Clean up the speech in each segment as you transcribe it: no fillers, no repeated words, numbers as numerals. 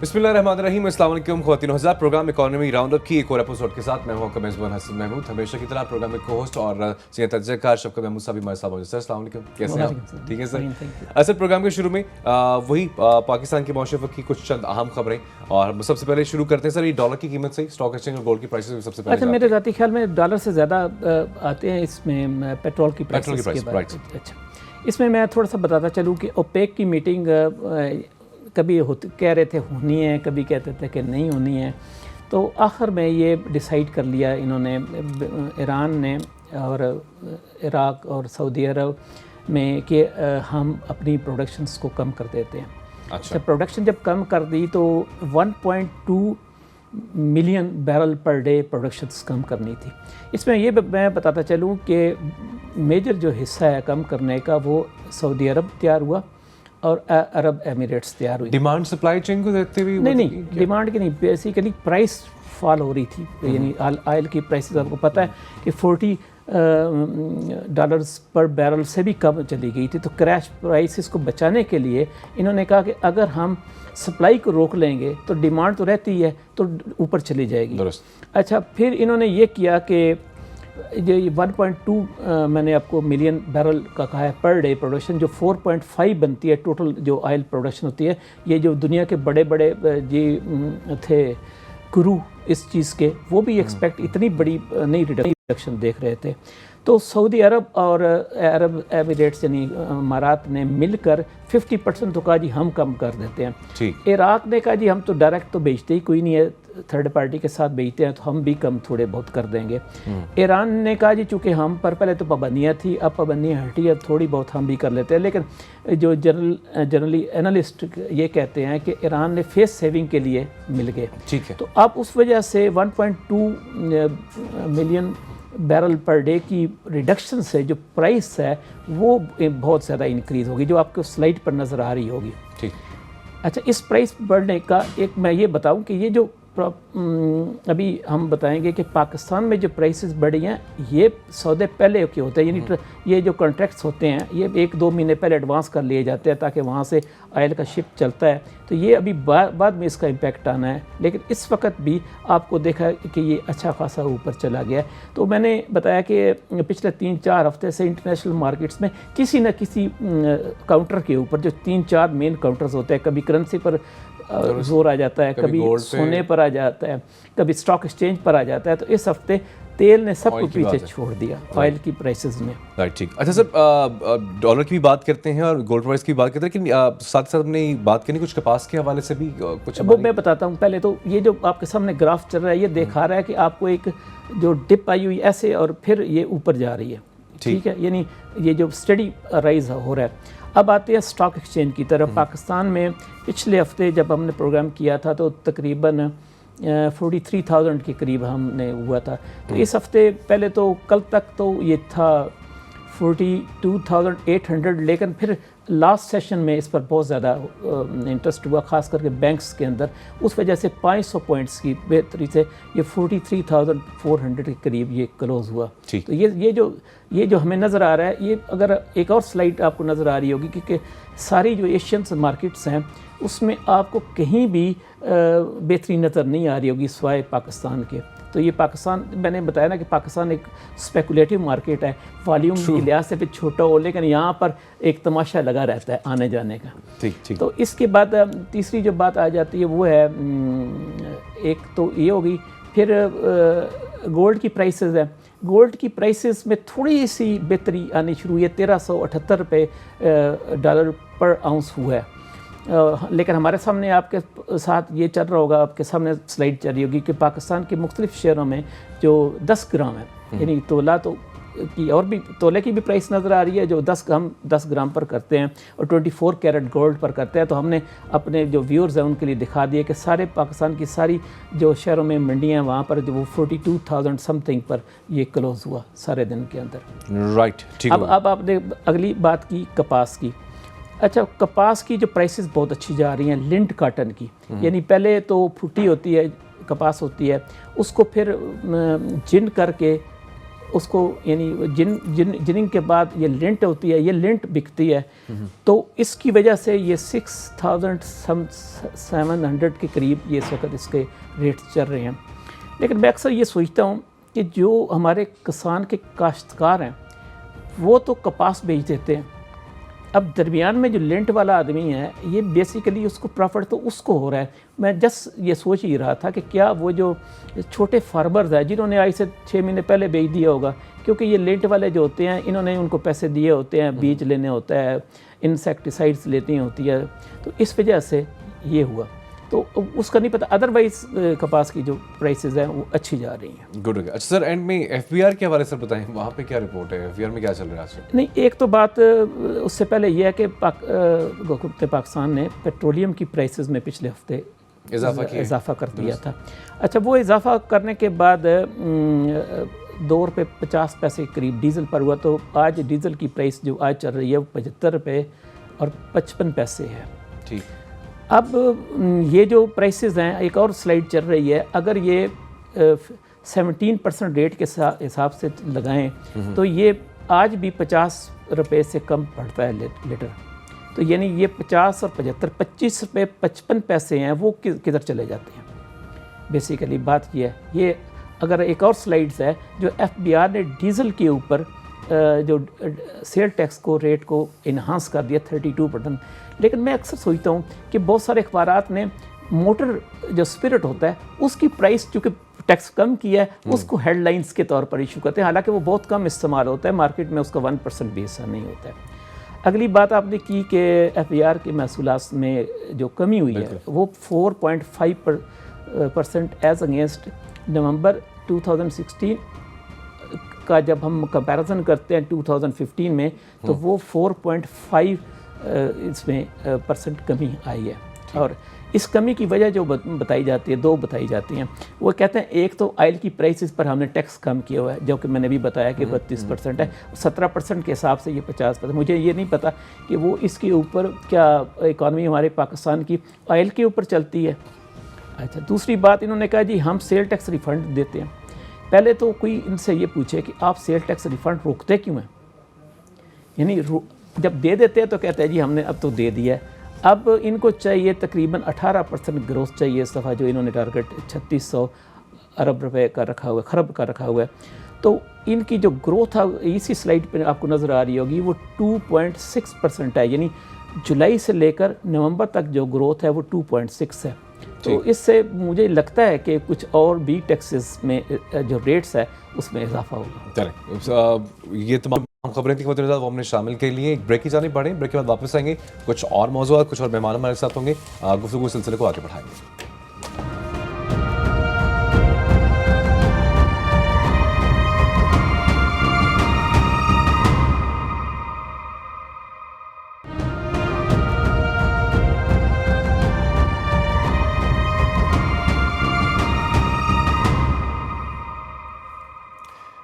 बिस्मिल्लाहिर्रहमानिर्रहीम, अस्सलाम वालेकुम ख़वातीन व हज़रात। प्रोग्राम इकॉनमी राउंड अप की एक और एपिसोड के साथ मैं हूं आपका मेज़बान हसन महमूद। हमेशा की तरह प्रोग्राम में को होस्ट और सीनियर तजज़ियाकार शफ़क़त महमूद साहब हमारे साथ मौजूद। सर अस्सलाम वालेकुम, कैसे हैं आप? ठीक है सर। असर प्रोग्राम के शुरू में वही पाकिस्तान के मौशे की कुछ चंद अहम खबरें, और सबसे पहले शुरू करते हैं सर ये डॉलर की कीमत से, स्टॉक एक्सचेंज और गोल्ड की प्राइसेस सबसे पहले। अच्छा, मेरे ज़ाती ख्याल में डॉलर से ज़्यादा आते हैं इसमें पेट्रोल की प्राइस के बारे में। अच्छा, इसमें मैं थोड़ा सा बताता चलूँ कि ओपेक की मीटिंग कभी कह रहे थे होनी है, कभी कहते थे कि नहीं होनी है। तो आखिर में ये डिसाइड कर लिया इन्होंने, ईरान ने और इराक़ और सऊदी अरब में, कि हम अपनी प्रोडक्शंस को कम कर देते हैं। अच्छा, प्रोडक्शन जब कम कर दी तो 1.2 million barrel per day productions कम करनी थी। इसमें ये मैं बताता चलूँ कि मेजर जो हिस्सा है कम करने का वो सऊदी अरब तैयार हुआ और अरब एमिरेट्स तैयार हुई। डिमांड सप्लाई चेन को देखते हुए नहीं, डिमांड की नहीं, बेसिकली प्राइस फॉल हो रही थी। यानी ऑयल की प्राइसेस आपको पता है कि $40 पर बैरल से भी कम चली गई थी। तो क्रैश प्राइसेस को बचाने के लिए इन्होंने कहा कि अगर हम सप्लाई को रोक लेंगे तो डिमांड तो रहती है, तो ऊपर चली जाएगी। अच्छा, फिर इन्होंने ये किया कि ये 1.2 मैंने आपको मिलियन बैरल का कहा है पर डे प्रोडक्शन, जो 4.5 बनती है टोटल जो ऑयल प्रोडक्शन होती है। ये जो दुनिया के बड़े बड़े जी थे गुरु इस चीज़ के, वो भी एक्सपेक्ट इतनी बड़ी नई रिडक्शन देख रहे थे। तो सऊदी अरब और अरब एमिरेट्स यानी इमारात ने मिलकर 50% तो कहा जी हम कम कर देते हैं। इराक़ ने कहा जी हम तो डायरेक्ट तो बेचते ही कोई नहीं है, थर्ड पार्टी के साथ बेचते हैं, तो हम भी कम थोड़े बहुत कर देंगे। ईरान ने कहा जी चूँकि हम पर पहले तो पाबंदियाँ थी, अब पाबंदियाँ हटी है, थोड़ी बहुत हम भी कर लेते हैं। लेकिन जो जनरली एनालिस्ट ये कहते हैं कि ईरान ने फेस सेविंग के लिए मिल गए। ठीक है, तो अब उस वजह से 1.2 मिलियन बैरल पर डे की रिडक्शन से जो प्राइस है वो बहुत ज़्यादा इंक्रीज़ होगी, जो आपको स्लाइड पर नज़र आ रही होगी। ठीक। अच्छा, इस प्राइस बढ़ने का एक मैं ये बताऊं कि ये जो अभी हम बताएंगे कि पाकिस्तान में जो प्राइसेस बढ़ी हैं, ये सौदे पहले के होते हैं। यानी ये जो कॉन्ट्रैक्ट्स होते हैं ये 1-2 महीने पहले एडवांस कर लिए जाते हैं ताकि वहाँ से ऑयल का शिप चलता है। तो ये अभी बाद में इसका इम्पैक्ट आना है, लेकिन इस वक्त भी आपको देखा कि ये अच्छा खासा ऊपर चला गया है। तो मैंने बताया कि पिछले 3-4 हफ्ते से इंटरनेशनल मार्केट्स में किसी न किसी काउंटर के ऊपर, जो 3-4 मेन काउंटर्स होते हैं, कभी करेंसी पर जोर आ जाता है, कभी सोने पर आ जाता है, कभी स्टॉक एक्सचेंज पर आ जाता है। तो इस हफ्ते तेल ने सबको पीछे छोड़ दिया ऑयल की प्राइसेस में। राइट, ठीक। अच्छा सर, डॉलर की भी बात करते हैं और गोल्ड प्राइस की भी बात करते हैं, लेकिन साथ साथ हमने बात करनी कुछ कपास के हवाले से भी कुछ। वो मैं बताता हूँ। पहले तो ये जो आपके सामने ग्राफ चल रहा है ये दिखा रहा है कि आपको एक जो डिप आई हुई ऐसे और फिर ये ऊपर जा रही है। ठीक है, यानी ये जो स्टडी राइज हो रहा है। अब आते हैं स्टॉक एक्सचेंज की तरफ। पाकिस्तान में पिछले हफ्ते जब हमने प्रोग्राम किया था तो तकरीबन 43,000 के करीब हमने हुआ था। तो इस हफ्ते पहले तो कल तक तो ये था 42,800, लेकिन फिर लास्ट सेशन में इस पर बहुत ज़्यादा इंटरेस्ट हुआ, ख़ास करके बैंक्स के अंदर। उस वजह से 500 पॉइंट्स की बेहतरी से ये 43,400 के करीब ये क्लोज़ हुआ। तो ये जो हमें नज़र आ रहा है, ये अगर एक और स्लाइड आपको नज़र आ रही होगी, क्योंकि सारी जो एशियन मार्केट्स हैं उसमें आपको कहीं भी बेहतरी नज़र नहीं आ रही होगी सिवाय पाकिस्तान के। तो ये पाकिस्तान, मैंने बताया ना कि पाकिस्तान एक स्पेकुलेटिव मार्केट है, वॉल्यूम के लिहाज से भी छोटा हो, लेकिन यहाँ पर एक तमाशा लगा रहता है आने जाने का। ठीक। तो इसके बाद तीसरी जो बात आ जाती है वो है, एक तो ये होगी, फिर गोल्ड की प्राइसेस है। गोल्ड की प्राइसेस में थोड़ी सी बेहतरी आनी शुरू हुई है, 1378 रुपये डॉलर पर आउंस हुआ है। लेकिन हमारे सामने आपके साथ ये चल रहा होगा, आपके सामने स्लाइड चल रही होगी कि पाकिस्तान के मुख्तलिफ शहरों में जो 10 ग्राम है, यानी तोला तो की और भी तोले की भी प्राइस नज़र आ रही है, जो 10 ग्राम पर करते हैं और 24 कैरेट गोल्ड पर करते हैं। तो हमने अपने जो व्यूअर्स हैं उनके लिए दिखा दिया कि सारे पाकिस्तान की सारी जो शहरों में मंडियाँ हैं वहाँ पर जो वो 42,000 समथिंग पर ये क्लोज़ हुआ सारे दिन के अंदर। राइट, ठीक। अब आपने अगली बात की कपास की। अच्छा, कपास की जो प्राइसेस बहुत अच्छी जा रही हैं, लिंट काटन की, यानी पहले तो फुटी होती है, कपास होती है, उसको फिर जिन करके उसको यानी जिनिंग के बाद ये लिंट होती है, ये लिंट बिकती है, तो इसकी वजह से ये 6,700 के करीब ये इस वक्त इसके रेट चल रहे हैं। लेकिन मैं अक्सर ये सोचता हूँ कि जो हमारे किसान के काश्तकार हैं वो तो कपास बेच देते हैं, अब दरमियान में जो लेंट वाला आदमी है ये बेसिकली उसको प्रॉफिट तो उसको हो रहा है। मैं जस्ट ये सोच ही रहा था कि क्या वो जो छोटे फार्मर्स हैं जिन्होंने आज से 6 महीने पहले बेच दिया होगा, क्योंकि ये लेंट वाले जो होते हैं इन्होंने उनको पैसे दिए होते हैं, बीज लेने होता है, इंसेक्टिसाइड्स लेनी होती है, तो इस वजह से ये हुआ। तो उसका नहीं पता, अदरवाइज कपास की जो प्राइसेस हैं वो अच्छी जा रही हैं। गुड। अच्छा सर, एंड में एफबीआर के हवाले से बताएं, वहाँ पे क्या रिपोर्ट है, एफबीआर में क्या चल रहा है आजकल? नहीं, एक तो बात उससे पहले यह है कि हुकूमत पाकिस्तान ने पेट्रोलियम की प्राइसेस में पिछले हफ्ते इजाफा कर दिया था। अच्छा, वो इजाफा करने के बाद 2 रुपये 50 पैसे के करीब डीज़ल पर हुआ, तो आज डीज़ल की प्राइस जो आज चल रही है वो 75 रुपये और 55 पैसे है। ठीक। अब ये जो प्राइसेस हैं, एक और स्लाइड चल रही है, अगर ये 17% रेट के हिसाब से लगाएं तो ये आज भी 50 रुपये से कम पड़ता है लीटर। तो यानी ये 50 और 75, 25 रुपये 55 पैसे हैं, वो किधर चले जाते हैं? बेसिकली बात ये है। ये अगर एक और स्लाइड्स है जो एफबीआर ने डीज़ल के ऊपर जो सेल टैक्स को रेट को इन्हांस कर दिया 32%। लेकिन मैं अक्सर सोचता हूँ कि बहुत सारे अखबारात ने मोटर जो स्पिरिट होता है उसकी प्राइस चूँकि टैक्स कम किया है उसको हेडलाइंस के तौर पर इशू करते हैं, हालांकि वो बहुत कम इस्तेमाल होता है, मार्केट में उसका 1% भी हिस्सा नहीं होता है। अगली बात आपने की कि एफबीआर के महसूलात में जो कमी हुई है वो 4.5% एज अगेंस्ट नवंबर 2016 का जब हम कंपैरिजन करते हैं 2015 में, तो वो 4.5 इसमें परसेंट कमी आई है। और इस कमी की वजह जो बताई जाती है, 2 बताई जाती हैं। वो कहते हैं एक तो ऑयल की प्राइसेस पर हमने टैक्स कम किया हुआ है, जो कि मैंने भी बताया कि 32% है, 17% के हिसाब से ये 50%। मुझे ये नहीं पता कि वो इसके ऊपर क्या इकॉनमी हमारे पाकिस्तान की ऑयल के ऊपर चलती है। अच्छा, दूसरी बात इन्होंने कहा जी हम सेल टैक्स रिफ़ंड देते हैं। पहले तो कोई इनसे ये पूछे कि आप सेल टैक्स रिफ़ंड रोकते क्यों हैं? यानी जब दे देते हैं तो कहते हैं जी हमने अब तो दे दिया है। अब इनको चाहिए तकरीबन 18% ग्रोथ चाहिए इस दफ़ा, जो इन्होंने टारगेट 3600 अरब रुपए का रखा हुआ है, खरब का रखा हुआ है। तो इनकी जो ग्रोथ है इसी स्लाइड पे आपको नज़र आ रही होगी, वो 2.6% है, यानी जुलाई से लेकर नवंबर तक जो ग्रोथ है वो 2.6 है। तो इससे मुझे लगता है कि कुछ और भी टैक्सेस में जो रेट्स है उसमें इजाफा होगा। ये तमाम खबरें थी वो हमने शामिल के लिए एक ब्रेक की जानी पड़े। ब्रेक के बाद वापस आएंगे, कुछ और मौजूद, कुछ और मेहमान हमारे साथ होंगे, गुफ्तगू सिलसिले को आगे बढ़ाएंगे।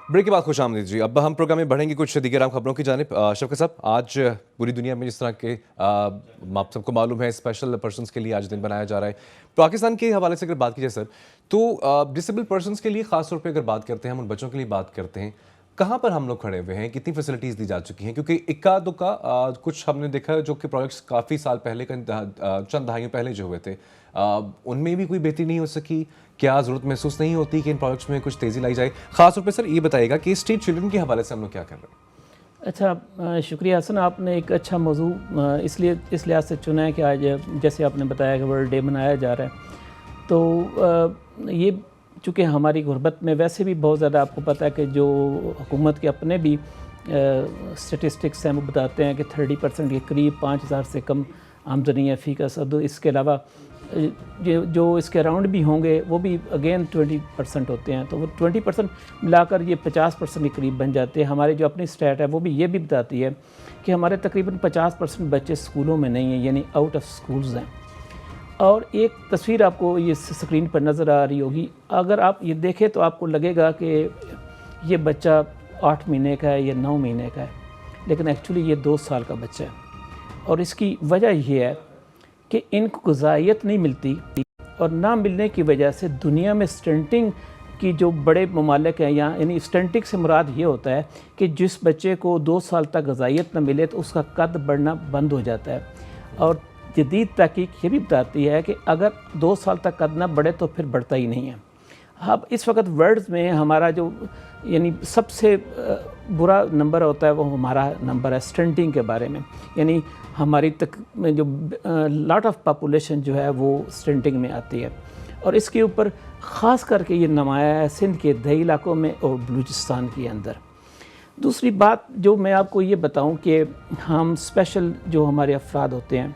ब्रेक के बाद खुश आमदीद जी। अब हम प्रोग्राम में बढ़ेंगे कुछ दीगर आम खबरों की जानिब। शफकत साहब, आज पूरी दुनिया में जिस तरह के आप सबको मालूम है स्पेशल पर्सनस के लिए आज दिन बनाया जा रहा है। पाकिस्तान के हवाले से अगर बात की जाए सर, तो डिसेबल पर्सनस के लिए ख़ास तौर पे अगर बात करते हैं, हम उन बच्चों के लिए बात करते हैं, कहाँ पर हम लोग खड़े हुए हैं, कितनी फैसिलिटीज़ दी जा चुकी हैं? क्योंकि इक्का दुक्का कुछ हमने देखा जो कि प्रोजेक्ट्स काफ़ी साल पहले चंद दहाइयों पहले जो हुए थे, उनमें भी कोई बेहतरी नहीं हो सकी। क्या ज़रूरत महसूस नहीं होती कि इन प्रोजेक्ट्स में कुछ तेज़ी लाई जाए? ख़ास तौर पे सर ये बताइएगा कि स्ट्रीट चिल्ड्रन के हवाले से हम लोग क्या कर रहे हैं? अच्छा, शुक्रिया हसन, आपने एक अच्छा मौजू इसलिए इस लिहाज से चुना है कि आज जैसे आपने बताया कि वर्ल्ड डे मनाया जा रहा है, तो ये चूँकि हमारी गुरबत में वैसे भी बहुत ज़्यादा आपको पता है कि जो हुकूमत के अपने भी स्टेटिस्टिक्स हैं वो बताते हैं कि 30% के करीब 5000 से कम आमदनी है फ़ी कसद। इसके अलावा जो इसके अराउंड भी होंगे वो भी अगेन 20% होते हैं, तो वो 20% मिलाकर ये 50% के करीब बन जाते हैं। हमारी जो अपनी स्टैट है वो भी ये भी बताती है कि हमारे तकरीबन 50% बच्चे स्कूलों में नहीं हैं, यानी आउट ऑफ स्कूल्स हैं। और एक तस्वीर आपको ये स्क्रीन पर नज़र आ रही होगी, अगर आप ये देखें तो आपको लगेगा कि ये बच्चा 8 महीने का है या 9 महीने का है, लेकिन एक्चुअली ये 2 साल का बच्चा है। और इसकी वजह ये है कि इनको ग़िज़ाइयत नहीं मिलती, और ना मिलने की वजह से दुनिया में स्टंटिंग की जो बड़े ममालिक हैं यहाँ, यानी स्टंटिंग से मुराद ये होता है कि जिस बच्चे को 2 साल तक ग़िज़ाइयत न मिले तो उसका कद बढ़ना बंद हो जाता है। और जदीद तहकीक ये भी बताती है कि अगर 2 साल तक कद न बढ़े तो फिर बढ़ता ही नहीं है। अब इस वक्त वर्ल्ड में हमारा जो यानी सबसे बुरा नंबर होता है वो हमारा नंबर है स्टंटिंग के बारे में, यानी हमारी तक में जो लॉट ऑफ पॉपुलेशन जो है वो स्टंटिंग में आती है। और इसके ऊपर ख़ास करके ये नुमाया है सिंध के दही इलाकों में और बलूचिस्तान के अंदर। दूसरी बात जो मैं आपको ये बताऊं कि हम स्पेशल जो हमारे अफराद होते हैं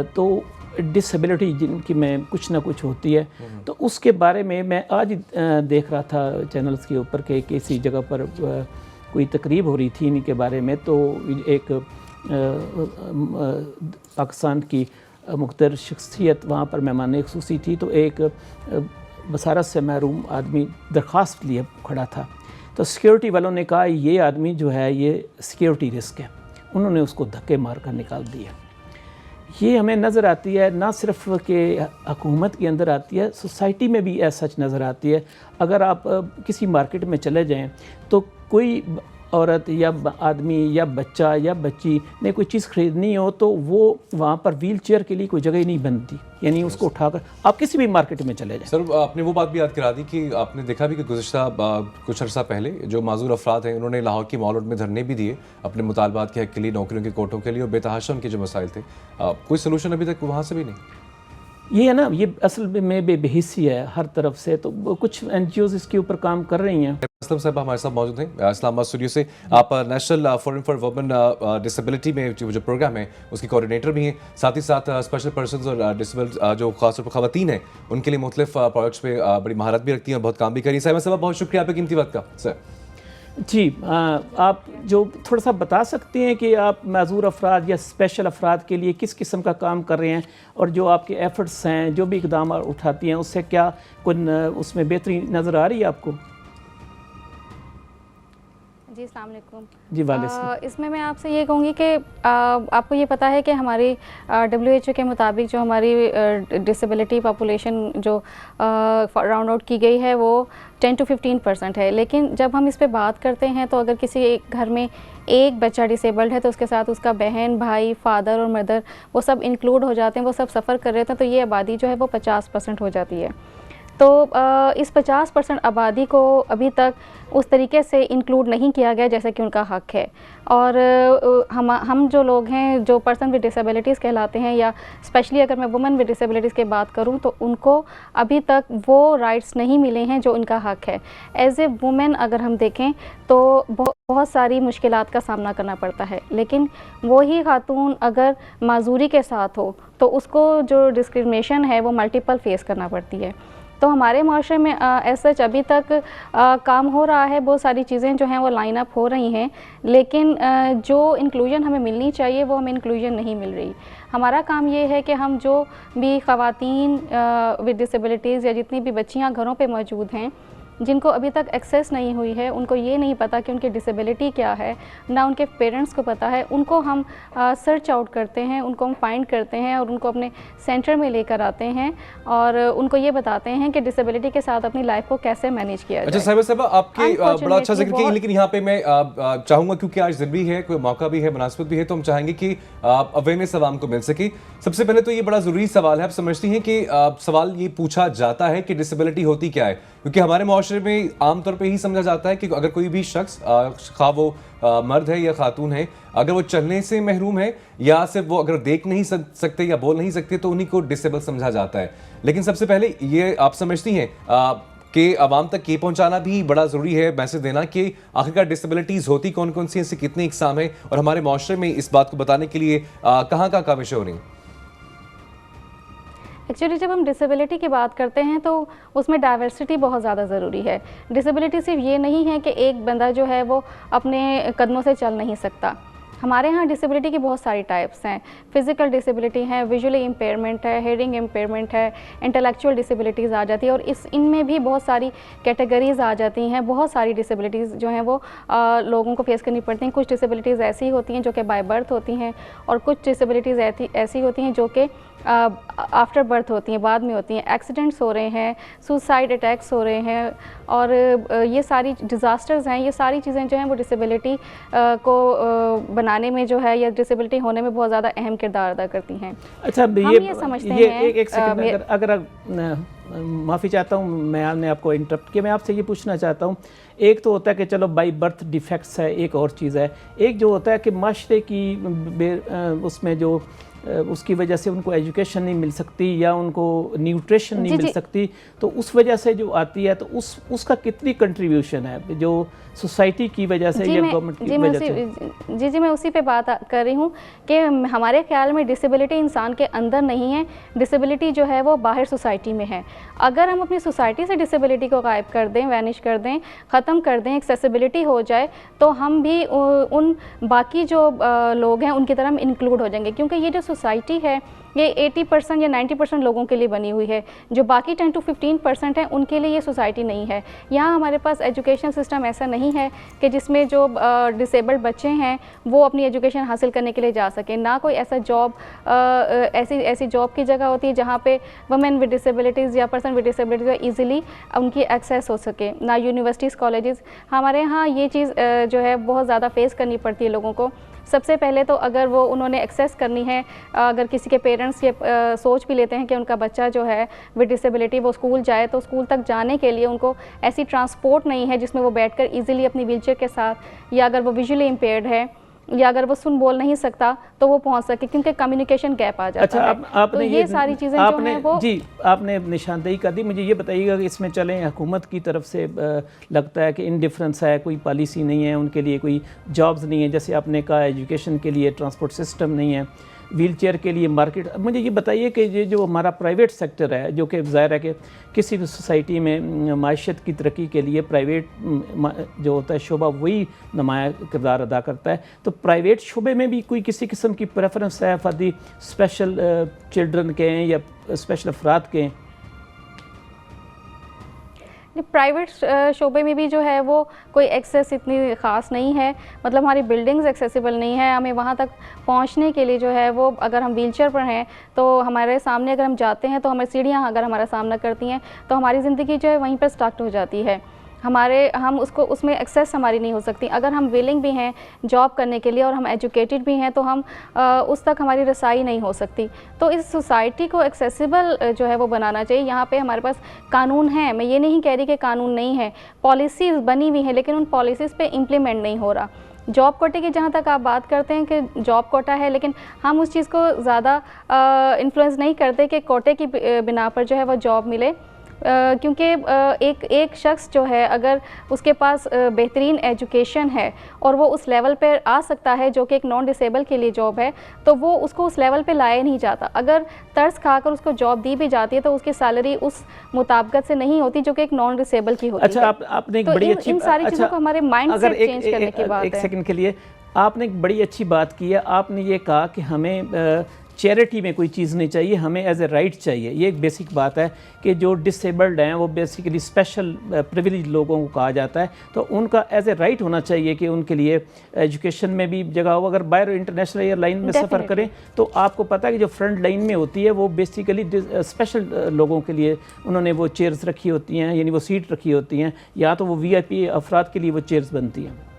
तो डिसेबिलिटी जिनकी में कुछ ना कुछ होती है, तो उसके बारे में मैं आज देख रहा था चैनल्स के ऊपर के किसी जगह पर कोई तकरीब हो रही थी इनके बारे में। तो एक पाकिस्तान की मुख्तर शख्सियत वहाँ पर मेहमान खुसूसी थी, तो एक बसारत से महरूम आदमी दरख्वास्त लिए खड़ा था। तो सिक्योरिटी वालों ने कहा ये आदमी जो है ये सिक्योरिटी रिस्क है, उन्होंने उसको धक्के मार कर निकाल दिया। ये हमें नज़र आती है ना सिर्फ कि हुकूमत के अंदर आती है, सोसाइटी में भी ऐसा सच नज़र आती है। अगर आप किसी मार्केट में चले जाएं तो कोई औरत या आदमी या बच्चा या बच्ची ने कोई चीज़ ख़रीदनी हो तो वो वहाँ पर व्हील चेयर के लिए कोई जगह ही नहीं बनती, यानी उसको उठाकर आप किसी भी मार्केट में चले जाएं। सर आपने वो बात भी याद करा दी कि आपने देखा भी कि गुज़श्ता कुछ अर्सा पहले जो माजूर अफराद हैं उन्होंने लाहौर की मॉल रोड में धरने भी दिए अपने मुतालबात के हक़ के लिए, नौकरियों के कोटों के लिए, और बेतहाशा उनके जो मसाइल थे कोई सोल्यूशन अभी तक वहाँ से भी नहीं। ये है ना, ये असल में बेबहिसी है हर तरफ से, तो कुछ NGOs इसके ऊपर काम कर रही हैं। असलम साहब हमारे साथ मौजूद हैं इस्लामाबाद स्टूडियो से। आप national forum for women disability में जो प्रोग्राम है उसकी कोऑर्डिनेटर भी हैं, साथ ही साथ स्पेशल पर्सनस और डिसेबल जो खासतौर पर ख़वातीन हैं उनके लिए मुख्तलिफ प्रोजेक्ट्स पे बड़ी महारत भी रखती हैं और बहुत काम भी करी। साहब बहुत शुक्रिया आपकी कीमती वक्त का। सर जी, आप जो थोड़ा सा बता सकते हैं कि आप माजूर अफराद या स्पेशल अफराद के लिए किस किस्म का काम कर रहे हैं, और जो आपके एफ़र्ट्स हैं, जो भी इक़दाम उठाती हैं, उससे क्या कोई उसमें बेहतरी नज़र आ रही है आपको? जी अस्सलाम वालेकुम। जी वालेकुम। इसमें मैं आपसे ये कहूँगी कि आपको ये पता है कि हमारी WHO के मुताबिक जो हमारी डिसेबिलिटी पॉपुलेशन जो राउंड आउट की गई है वो 10 to 15% है। लेकिन जब हम इस पे बात करते हैं तो अगर किसी एक घर में एक बच्चा डिसेबल्ड है तो उसके साथ उसका बहन, भाई, फादर और मदर वो सब इंक्लूड हो जाते हैं, वो सब सफ़र कर रहे थे, तो ये आबादी जो है वो 50% हो जाती है। तो इस 50% आबादी को अभी तक उस तरीके से इंक्लूड नहीं किया गया जैसे कि उनका हक़ है। और हम जो लोग हैं जो पर्सन विद डिसेबिलिटीज़ कहलाते हैं, या स्पेशली अगर मैं वुमेन विद डिसेबिलिटीज़ की बात करूं तो उनको अभी तक वो राइट्स नहीं मिले हैं जो उनका हक़ है। एज़ ए वुमेन अगर हम देखें तो बहुत सारी मुश्किलात का सामना करना पड़ता है, लेकिन वही खातून अगर माजूरी के साथ हो तो उसको जो डिस्क्रिमिनेशन है वो मल्टीपल फेस करना पड़ती है। तो हमारे माशरे में एज सच अभी तक काम हो रहा है, बहुत सारी चीज़ें जो हैं वो लाइन अप हो रही हैं, लेकिन जो इंक्लूजन हमें मिलनी चाहिए वो हमें इंक्लूजन नहीं मिल रही। हमारा काम ये है कि हम जो भी ख़वातीन विद डिसेबिलिटीज़ या जितनी भी बच्चियां घरों पे मौजूद हैं जिनको अभी तक एक्सेस नहीं हुई है, उनको ये नहीं पता कि उनकी डिसेबिलिटी क्या है, ना उनके पेरेंट्स को पता है, उनको हम सर्च आउट करते हैं, उनको हम फाइंड करते हैं और उनको अपने सेंटर में लेकर आते हैं और उनको ये बताते हैं कि डिसेबिलिटी के साथ अपनी लाइफ को कैसे मैनेज किया जाए। अच्छा साहिबा आपके बड़ा अच्छा जिक्र किया, लेकिन यहाँ पे मैं चाहूँगा क्योंकि आज दिन भी है, कोई मौका भी है, मुनासिबत भी है, तो हम चाहेंगे कि अवेयरनेस आवाम को मिल सके। सबसे पहले तो ये बड़ा ज़रूरी सवाल है, आप समझती हैं कि सवाल ये पूछा जाता है कि डिसेबिलिटी होती क्या है? क्योंकि हमारे माशरे में आमतौर पे ही समझा जाता है कि अगर कोई भी शख्स खा वो मर्द है या खातून है, अगर वो चलने से महरूम है या सिर्फ वो अगर देख नहीं सकते या बोल नहीं सकते तो उन्हीं को डिसेबल समझा जाता है। लेकिन सबसे पहले ये आप समझती हैं कि आवाम तक ये पहुंचाना भी बड़ा ज़रूरी है, मैसेज देना कि आखिरकार डिसेबिलिटीज़ होती कौन कौन सी, इससे कितनी इकसाम है, और हमारे माशरे में इस बात को बताने के लिए कहाँ कहाँ काविशें हो रही हैं? एक्चुअली जब हम डिसेबिलिटी की बात करते हैं तो उसमें डाइवर्सिटी बहुत ज़्यादा ज़रूरी है। डिसेबिलिटी सिर्फ ये नहीं है कि एक बंदा जो है वो अपने कदमों से चल नहीं सकता। हमारे यहाँ डिसेबिलिटी की बहुत सारी टाइप्स हैं। फिजिकल डिसेबिलिटी है, विजुअली इम्पेयरमेंट है, हेयरिंग इम्पेयरमेंट है, इंटेलेक्चुअल डिसेबिलिटीज़ आ जाती है और इनमें भी बहुत सारी कैटेगरीज आ जाती हैं। बहुत सारी डिसेबिलिटीज़ जो हैं वो लोगों को फेस करनी पड़ती हैं। कुछ डिसेबिलिटीज़ ऐसी होती हैं जो कि बाय बर्थ होती हैं और कुछ डिसेबिलिटीज़ ऐसी होती हैं जो कि आफ्टर बर्थ होती हैं, बाद में होती हैं। एक्सीडेंट्स हो रहे हैं, सुसाइड अटैक्स हो रहे हैं और ये सारी डिज़ास्टर्स हैं। ये सारी चीज़ें जो हैं वो डिसेबिलिटी को बनाने में जो है या डिसेबिलिटी होने में बहुत ज़्यादा अहम किरदार अदा करती हैं। अच्छा, ये समझते हैं एक सेकंड, अगर माफ़ी चाहता हूँ, मैंने आपको इंटरप्ट किया। मैं आपसे ये पूछना चाहता हूँ, एक तो होता है कि चलो बाई बर्थ डिफेक्ट्स है, एक और चीज़ है। एक जो होता है कि माशरे की उसमें जो उसकी वजह से उनको एजुकेशन नहीं मिल सकती या उनको न्यूट्रिशन नहीं मिल सकती, तो उस वजह से जो आती है तो उसका कितनी कंट्रीब्यूशन है जो सोसाइटी की वजह से या गवर्नमेंट की वजह से? जी मैं उसी पे बात कर रही हूँ कि हमारे ख्याल में डिसेबिलिटी इंसान के अंदर नहीं है, डिसेबिलिटी जो है वो बाहर सोसाइटी में है। अगर हम अपनी सोसाइटी से डिसेबिलिटी को गायब कर दें, वैनिश कर दें, ख़त्म कर दें, एक्सेसिबिलिटी हो जाए, तो हम भी उन बाकी जो लोग हैं उनकी तरह इंक्लूड हो जाएंगे। क्योंकि ये जो सोसाइटी है ये 80% या 90% लोगों के लिए बनी हुई है। जो बाकी 10 to 15% हैं उनके लिए ये सोसाइटी नहीं है। यहाँ हमारे पास एजुकेशन सिस्टम ऐसा नहीं है कि जिसमें जो डिसेबल्ड बच्चे हैं वो अपनी एजुकेशन हासिल करने के लिए जा सकें। ना कोई ऐसा जॉब ऐसी जॉब की जगह होती है जहाँ पे वुमेन विद डिसेबिलिटीज़ या पर्सन विद डिसेबिलिटीज़ ईज़िली उनकी एक्सेस हो सके। ना यूनिवर्सिटीज़, कॉलेजेस। हमारे यहाँ ये चीज़ जो है बहुत ज़्यादा फेस करनी पड़ती है लोगों को। सबसे पहले तो अगर वो उन्होंने एक्सेस करनी है, अगर किसी के पेरेंट्स ये सोच भी लेते हैं कि उनका बच्चा जो है विद डिसेबिलिटी वो स्कूल जाए, तो स्कूल तक जाने के लिए उनको ऐसी ट्रांसपोर्ट नहीं है जिसमें वो बैठकर इजीली अपनी व्हीलचेयर के साथ, या अगर वो विजुअली इम्पेयर्ड है या अगर वो सुन बोल नहीं सकता तो वो पहुंच सके, क्योंकि कम्युनिकेशन गैप आ जाता है। आपने तो ये सारी चीज़ें जो हैं वो जी आपने निशानदेही कर दी। मुझे ये बताइएगा कि इसमें चलें हुकूमत की तरफ से लगता है कि इंडिफरेंस है, कोई पॉलिसी नहीं है, उनके लिए कोई जॉब्स नहीं है, जैसे आपने कहा एजुकेशन के लिए ट्रांसपोर्ट सिस्टम नहीं है, व्हीलचेयर के लिए मार्केट। मुझे ये बताइए कि ये जो हमारा प्राइवेट सेक्टर है, जो कि ज़ाहिर है कि किसी भी सोसाइटी में माशियत की तरक्की के लिए प्राइवेट जो होता है शोबा वही नुमाया किरदार अदा करता है, तो प्राइवेट शोबे में भी कोई किसी किस्म की प्रेफरेंस है फॉर दी स्पेशल चिल्ड्रन के हैं या स्पेशल अफराद के हैं? प्राइवेट शोबे में भी जो है वो कोई एक्सेस इतनी ख़ास नहीं है। मतलब हमारी बिल्डिंग्स एक्सेसिबल नहीं है। हमें वहाँ तक पहुँचने के लिए जो है वो, अगर हम व्हीलचेयर पर हैं तो हमारे सामने अगर हम जाते हैं तो हमारी सीढ़ियाँ अगर हमारा सामना करती हैं तो हमारी ज़िंदगी जो है वहीं पर स्टक हो जाती है। हम उसमें एक्सेस हमारी नहीं हो सकती। अगर हम विलिंग भी हैं जॉब करने के लिए और हम एजुकेटेड भी हैं तो हम उस तक हमारी रसाई नहीं हो सकती। तो इस सोसाइटी को एक्सेसिबल जो है वो बनाना चाहिए। यहाँ पे हमारे पास कानून हैं, मैं ये नहीं कह रही कि कानून नहीं है, पॉलिसीज़ बनी हुई हैं, लेकिन उन पॉलिसीज़ पे इम्प्लीमेंट नहीं हो रहा। जॉब कोटे की जहाँ तक आप बात करते हैं कि जॉब कोटा है, लेकिन हम उस चीज़ को ज़्यादा इन्फ्लुएंस नहीं करते कि कोटे की बिना पर जो है वो जॉब मिले। क्योंकि एक शख्स जो है अगर उसके पास बेहतरीन एजुकेशन है और वो उस लेवल पर आ सकता है जो कि एक नॉन डिसेबल के लिए जॉब है, तो वो उसको उस लेवल पे लाया नहीं जाता। अगर तर्स खाकर उसको जॉब दी भी जाती है तो उसकी सैलरी उस मुताबिकत से नहीं होती जो कि एक नॉन डिसेबल की होती है। आपने एक बड़ी अच्छी इन सारी चीज़ों को हमारे माइंड सेट चेंज करने की बात है। एक सेकंड के लिए आपने एक बड़ी अच्छी बात की है। आपने ये कहा कि हमें चैरिटी में कोई चीज़ नहीं चाहिए, हमें एज ए राइट चाहिए। ये एक बेसिक बात है कि जो डिसेबल्ड हैं वो बेसिकली स्पेशल प्रिविलेज लोगों को कहा जाता है, तो उनका एज ए राइट होना चाहिए कि उनके लिए एजुकेशन में भी जगह हो। अगर बाहर इंटरनेशनल एयरलाइन में सफ़र करें तो आपको पता है कि जो फ्रंट लाइन में होती है वो बेसिकली स्पेशल लोगों के लिए उन्होंने वो चेयर्स रखी होती हैं, यानी वो सीट रखी होती हैं, या तो वो VIP अफराद के लिए वो चेयर्स बनती हैं।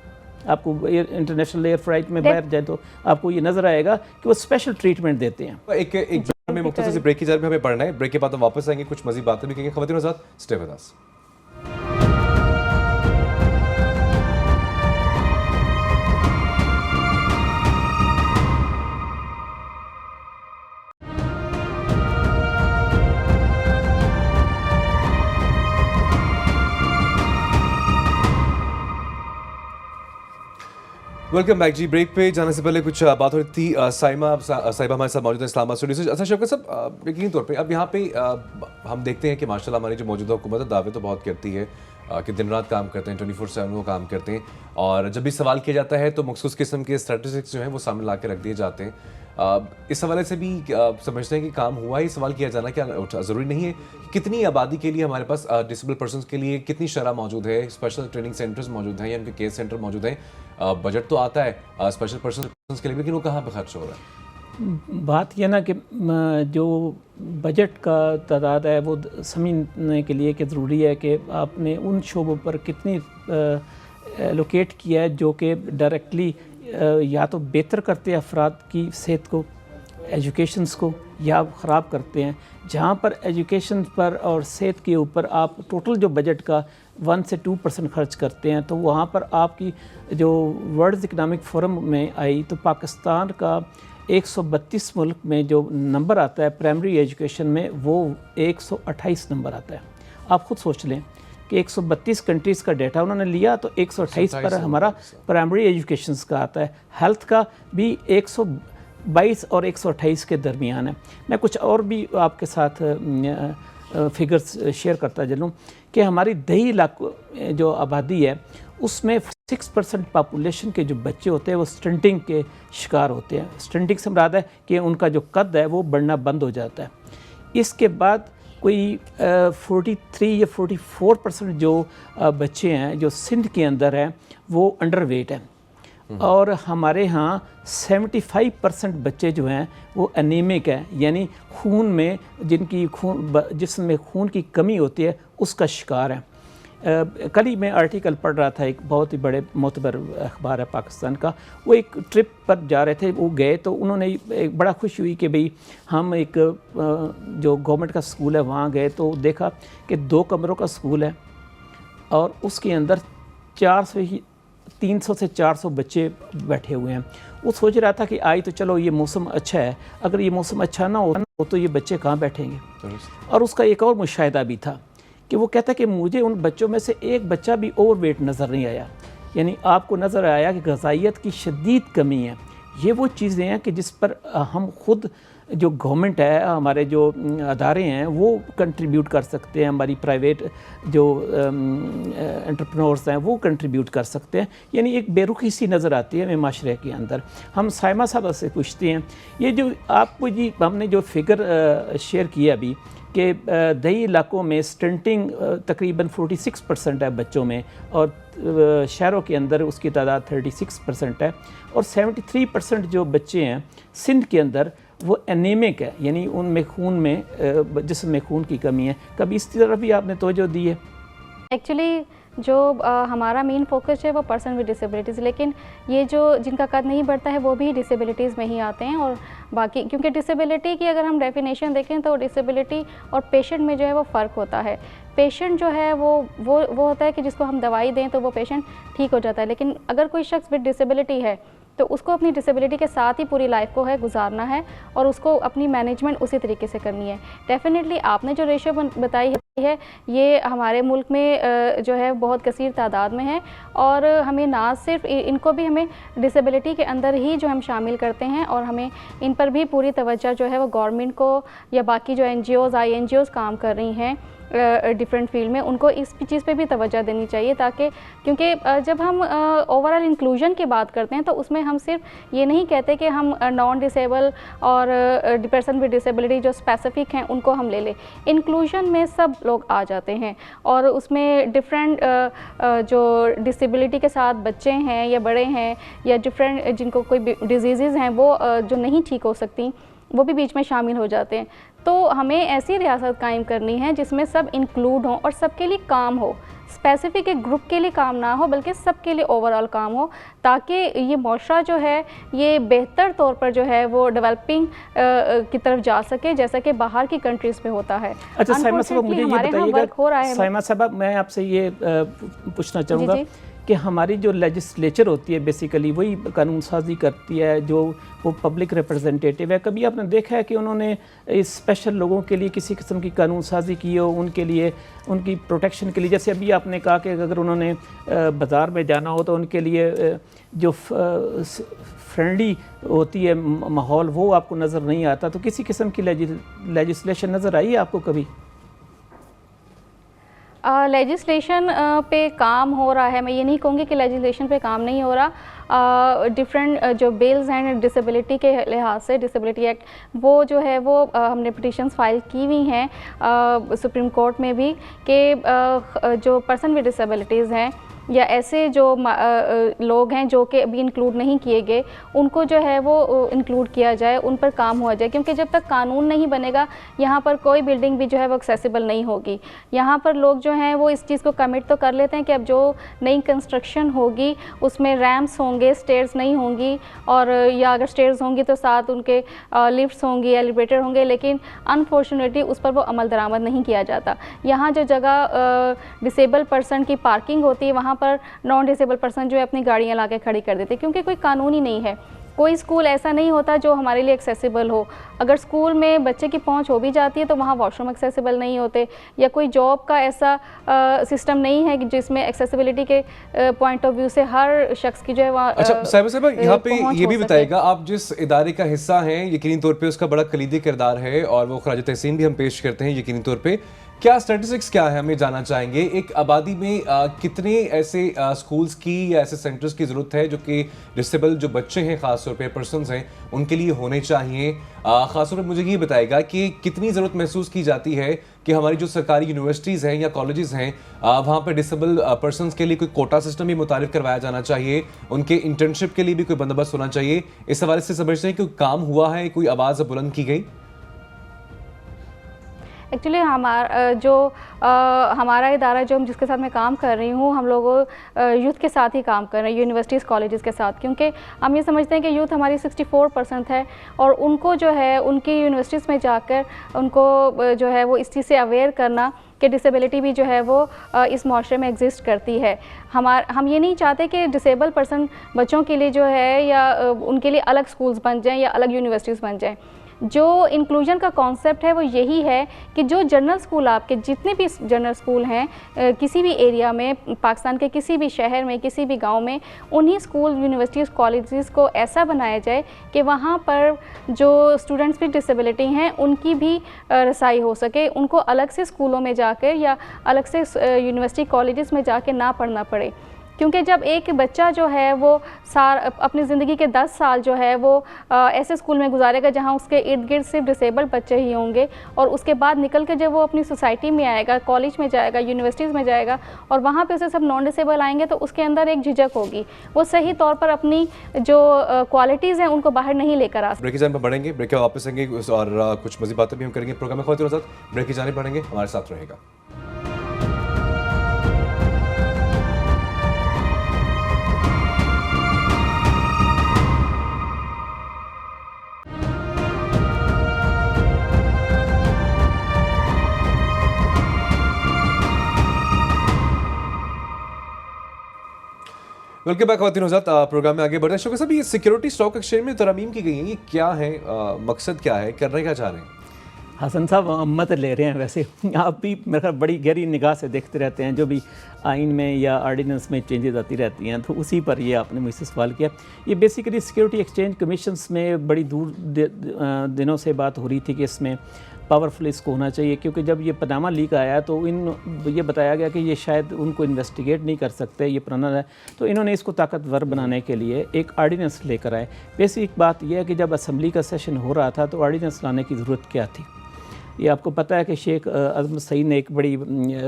आपको इंटरनेशनल एयर फ्लाइट में बाहर जाए तो आपको ये नजर आएगा कि वो स्पेशल ट्रीटमेंट देते हैं। एक में मुख्तसर से ब्रेक की जाए, हमें पढ़ना है। ब्रेक के बाद हम वापस आएंगे, कुछ मज़ीद बातें भी करेंगे। ख़वातीन और हज़रात, stay with us. Welcome back जी। ब्रेक पे जाने से पहले कुछ बात हो रही थी। साइबा हमारे साथ मौजूद है इस्लामाबाद स्टूडियो से। अच्छा शौकत साहब, यकीनी तौर पे अब यहाँ पे हम देखते हैं कि माशाल्लाह हमारी जो मौजूदा हुकूमत है दावे तो बहुत करती है, कि दिन रात काम करते हैं, 24/7 वो काम करते हैं, और जब भी सवाल किया जाता है तो मखसूस किस्म के स्टैटिस्टिक्स जो हैं वो सामने ला के रख दिए जाते हैं। इस हवाले से भी समझते हैं कि काम हुआ ही सवाल किया जाना क्या ज़रूरी नहीं है? कितनी आबादी के लिए हमारे पास डिसेबल पर्सन के लिए कितनी शरह मौजूद है, स्पेशल ट्रेनिंग सेंटर्स मौजूद हैं या उनके केयर सेंटर मौजूद हैं? बजट तो आता है स्पेशल पर्सन के लिए, लेकिन वो कहाँ पर खर्च हो रहा है? बात यह ना कि जो बजट का तादाद है वो समझने के लिए कि ज़रूरी है कि आपने उन शोबों पर कितनी एलोकेट किया है जो कि डायरेक्टली या तो बेहतर करते हैं अफराद की सेहत को, एजुकेशंस को, या ख़राब करते हैं। जहाँ पर एजुकेशन पर और सेहत के ऊपर आप टोटल जो बजट का 1 से 2% खर्च करते हैं, तो वहाँ पर आपकी जो वर्ल्ड इकनॉमिक फोरम में आई तो पाकिस्तान का 132 मुल्क में जो नंबर आता है प्राइमरी एजुकेशन में वो 128 नंबर आता है। आप ख़ुद सोच लें कि 132 कंट्रीज़ का डाटा उन्होंने लिया तो 128 पर हमारा प्राइमरी एजुकेशन का आता है। हेल्थ का भी 122 और 128 के दरमियान है। मैं कुछ और भी आपके साथ फिगर्स शेयर करता चलूँ कि हमारी दही इलाकों जो आबादी है उसमें 6% पॉपुलेशन के जो बच्चे होते हैं वो स्टंटिंग के शिकार होते हैं। स्टंटिंग से मुराद है कि उनका जो कद है वो बढ़ना बंद हो जाता है। इसके बाद कोई 43 या 44% जो बच्चे हैं जो सिंध के अंदर हैं वो अंडरवेट हैं, और हमारे यहाँ 75% बच्चे जो हैं वो एनीमिक हैं, यानी खून में जिनकी जिस्म में खून की कमी होती है उसका शिकार है। कल ही मैं आर्टिकल पढ़ रहा था, एक बहुत ही बड़े मोतबर अखबार है पाकिस्तान का, वो एक ट्रिप पर जा रहे थे, वो गए तो उन्होंने एक बड़ा खुशी हुई कि भाई हम एक जो गवर्नमेंट का स्कूल है वहाँ गए तो देखा कि 2 कमरों का स्कूल है और उसके अंदर 300 से 400 बच्चे बैठे हुए हैं। वो सोच रहा था कि आई तो चलो ये मौसम अच्छा है, अगर ये मौसम अच्छा ना हो तो ये बच्चे कहाँ बैठेंगे। और उसका एक और मुशाहिदा भी था कि वो कहता कि मुझे उन बच्चों में से एक बच्चा भी ओवरवेट नज़र नहीं आया, यानी आपको नज़र आया कि ग़िज़ाइयत की शदीद कमी है। ये वो चीज़ें हैं कि जिस पर हम खुद जो गवर्नमेंट है, हमारे जो अदारे हैं वो कंट्रीब्यूट कर सकते हैं, हमारी प्राइवेट जो एंटरप्रेन्योर्स हैं वो कंट्रीब्यूट कर सकते हैं। यानी एक बेरुखी सी नज़र आती है हमें माशरे के अंदर। हम साइमा साहब से पूछते हैं, ये जो आपको जी हमने जो फिगर शेयर किया अभी कि दही इलाकों में स्टंटिंग तकरीबन 46% है बच्चों में, और शहरों के अंदर उसकी तादाद 36% है, और 73% जो बच्चे हैं सिंध के अंदर वो एनीमिक है, यानी उनमें खून में जिस्म में खून की कमी है। कभी इस तरफ भी आपने तवज्जो दी है? एक्चुअली जो हमारा मेन फोकस है वो पर्सन विद डिसेबिलिटीज़, लेकिन ये जो जिनका कद नहीं बढ़ता है वो भी डिसेबिलिटीज़ में ही आते हैं। और बाकी क्योंकि डिसेबिलिटी की अगर हम डेफिनेशन देखें तो डिसेबिलिटी और पेशेंट में जो है वो फ़र्क होता है। पेशेंट जो है वो होता है कि जिसको हम दवाई दें तो वो पेशेंट ठीक हो जाता है, लेकिन अगर कोई शख्स विद डिसेबिलिटी है तो उसको अपनी डिसेबिलिटी के साथ ही पूरी लाइफ को है गुजारना है और उसको अपनी मैनेजमेंट उसी तरीके से करनी है। डेफिनेटली आपने जो रेशियो बताई है ये हमारे मुल्क में जो है बहुत कसीर तादाद में है, और हमें ना सिर्फ इनको भी हमें डिसेबिलिटी के अंदर ही जो हम शामिल करते हैं, और हमें इन पर भी पूरी तवज्जो जो है वो गवर्नमेंट को या बाकी जो NGOs INGOs काम कर रही हैं डिफरेंट फील्ड में, उनको इस चीज़ पे भी तवज्जो देनी चाहिए, ताकि क्योंकि जब हम ओवरऑल इंक्लूजन की बात करते हैं तो उसमें हम सिर्फ ये नहीं कहते कि हम नॉन डिसेबल और पर्सन विद डिसेबिलिटी जो स्पेसिफिक हैं उनको हम ले लें। इंक्लूजन में सब लोग आ जाते हैं, और उसमें डिफरेंट जो डिसेबिलिटी के साथ बच्चे हैं या बड़े हैं या डिफरेंट जिनको कोई डिजीज़ हैं वो जो नहीं ठीक हो सकती वो भी बीच में शामिल हो जाते हैं। तो हमें ऐसी रियासत कायम करनी है जिसमें सब इंक्लूड हों और सबके लिए काम हो, स्पेसिफिक एक ग्रुप के लिए काम ना हो बल्कि सबके लिए ओवरऑल काम हो, ताकि ये मुआशरा जो है ये बेहतर तौर पर जो है वो डेवलपिंग की तरफ जा सके, जैसा कि बाहर की कंट्रीज़ में होता है। अच्छा साइमा साहब मुझे ये बताइएगा, साइमा साहब मैं आपसे ये पूछना चाहूँगा कि हमारी जो लेजिस्लेचर होती है बेसिकली वही कानून साजी करती है, जो वो पब्लिक रिप्रेजेंटेटिव है। कभी आपने देखा है कि उन्होंने इस स्पेशल लोगों के लिए किसी किस्म की कानून साजी की हो, उनके लिए उनकी प्रोटेक्शन के लिए? जैसे अभी आपने कहा कि अगर उन्होंने बाज़ार में जाना हो तो उनके लिए जो फ्रेंडली होती है माहौल वो आपको नज़र नहीं आता, तो किसी किस्म की लेजिस्लेशन नज़र आई है आपको कभी? लेजिस्लेशन पे काम हो रहा है, मैं ये नहीं कहूँगी कि लेजिस्लेशन पे काम नहीं हो रहा। डिफरेंट जो बिल्स हैं डिसेबिलिटी के लिहाज से, डिसेबिलिटी एक्ट वो जो है वो हमने पिटिशंस फाइल की हुई हैं सुप्रीम कोर्ट में भी कि जो पर्सन विद डिसेबिलिटीज़ हैं या ऐसे जो लोग हैं जो कि अभी इंक्लूड नहीं किए गए, उनको जो है वो इंक्लूड किया जाए, उन पर काम हुआ जाए, क्योंकि जब तक कानून नहीं बनेगा यहाँ पर कोई बिल्डिंग भी जो है वो एक्सेसिबल नहीं होगी। यहाँ पर लोग जो हैं वो इस चीज़ को कमिट तो कर लेते हैं कि अब जो नई कंस्ट्रक्शन होगी उसमें रैम्प्स होंगे, स्टेयर्स नहीं होंगी, और या अगर स्टेयर्स होंगी तो साथ उनके लिफ्ट्स होंगी, एलिवेटर होंगे, लेकिन अनफॉर्चुनेटली उस पर वो अमल दरामद नहीं किया जाता। यहाँ जो जगह डिसेबल पर्सन की पार्किंग होती है वहाँ पर नॉन डिसेबल पर्सन जो है अपनी गाड़ियाँ ला के खड़ी कर देते हैं, क्योंकि कोई कानून ही नहीं है। कोई स्कूल ऐसा नहीं होता जो हमारे लिए एक्सेसिबल हो। अगर स्कूल में बच्चे की पहुंच हो भी जाती है तो वहाँ वॉशरूम एक्सेसिबल नहीं होते, या कोई जॉब का ऐसा सिस्टम नहीं है कि जिसमें एक्सेसिबिलिटी के पॉइंट ऑफ व्यू से हर शख्स की जो है वहाँ अच्छा साहिबा साहिबा यहाँ पे ये भी बताएगा, आप जिस इदारे का हिस्सा हैं यकीनी तौर पे उसका बड़ा कलीदी किरदार है और वो खराज तहसीन भी हम पेश करते हैं यकीनी तौर पे। क्या स्टैटिस्टिक्स क्या है हमें जानना चाहेंगे, एक आबादी में कितने ऐसे स्कूल्स की या ऐसे सेंटर्स की ज़रूरत है जो कि डिसेबल जो बच्चे हैं ख़ास तौर पे पर्सनस हैं उनके लिए होने चाहिए। ख़ास तौर पे मुझे ये बताएगा कि कितनी ज़रूरत महसूस की जाती है कि हमारी जो सरकारी यूनिवर्सिटीज़ हैं या कॉलेजेस हैं वहाँ पर डिसेबल पर्सनस के लिए कोई कोटा सिस्टम भी मुतारिफ करवाया जाना चाहिए, उनके इंटर्नशिप के लिए भी कोई बंदोबस्त होना चाहिए। इस हवाले से समझते हैं कि काम हुआ है, कोई आवाज़ बुलंद की गई? एक्चुअली हमारा इदारा जो जिसके साथ मैं काम कर रही हूँ, हम लोग यूथ के साथ ही काम कर रहे हैं, यूनिवर्सिटीज़ कॉलेजेस के साथ, क्योंकि हम ये समझते हैं कि यूथ हमारी 64% है और उनको जो है उनकी यूनिवर्सिटीज़ में जाकर उनको जो है वो इस चीज़ से अवेयर करना कि डिसेबिलिटी भी जो है वो इस माशरे में एग्जिस्ट करती है। हम ये नहीं चाहते कि डिसेबल पर्सन बच्चों के लिए जो है या उनके लिए अलग स्कूल्स बन जाएँ या अलग यूनिवर्सिटीज़ बन जाएँ। जो इंक्लूजन का कॉन्सेप्ट है वो यही है कि जो जनरल स्कूल, आपके जितने भी जनरल स्कूल हैं किसी भी एरिया में, पाकिस्तान के किसी भी शहर में, किसी भी गांव में, उन्हीं स्कूल, यूनिवर्सिटीज़, कॉलेजेस को ऐसा बनाया जाए कि वहाँ पर जो स्टूडेंट्स विद डिसेबिलिटी हैं उनकी भी रसाई हो सके, उनको अलग से स्कूलों में जाकर या अलग से यूनिवर्सिटी कॉलेजेस में जाकर ना पढ़ना पड़े। क्योंकि जब एक बच्चा जो है वो अपनी ज़िंदगी के 10 साल जो है वो ऐसे स्कूल में गुजारेगा जहाँ उसके इर्द गिर्द सिर्फ डिसेबल्ड बच्चे ही होंगे, और उसके बाद निकल के जब वो अपनी सोसाइटी में आएगा, कॉलेज में जाएगा, यूनिवर्सिटीज़ में जाएगा और वहाँ पे उसे सब नॉन डिसेबल आएंगे, तो उसके अंदर एक झिझक होगी, वो सही तौर पर अपनी जो क्वालिटीज़ हैं उनको बाहर नहीं लेकर आ सकते। ब्रेक की जाने पर बढ़ेंगे, ब्रेक के वापस आएंगे और कुछ मज़ीद बातें भी हम करेंगे प्रोग्राम में। ख़वातीन और साथ ब्रेक की जाने पड़ेंगे, हमारे साथ रहेगा। वेलकम बैक ख़वातीन हज़रात, प्रोग्राम में आगे बढ़ते हैं। शौकत साहब, ये सिक्योरिटी स्टॉक एक्सचेंज में तरमीम की गई है, ये क्या है, मकसद क्या है, करने क्या चाह रहे हैं? हसन साहब मत ले रहे हैं, वैसे आप भी मेरे ख्याल बड़ी गहरी निगाह से देखते रहते हैं, जो भी आइन में या आर्डिनेंस में चेंजेस आती रहती हैं, तो उसी पर ये आपने मुझसे सवाल किया। ये बेसिकली सिक्योरिटी एक्सचेंज कमीशंस में बड़ी दूर दिनों से बात हो रही थी कि इसमें पावरफुल इसको होना चाहिए, क्योंकि जब ये पनामा लीक आया तो ये बताया गया कि ये शायद उनको इन्वेस्टिगेट नहीं कर सकते, ये पुराना है, तो इन्होंने इसको ताकतवर बनाने के लिए एक आर्डिनेंस लेकर आए। बेसिक बात यह है कि जब असम्बली का सेशन हो रहा था तो आर्डिनेंस लाने की ज़रूरत क्या थी। ये आपको पता है कि शेख अज़म सईद ने एक बड़ी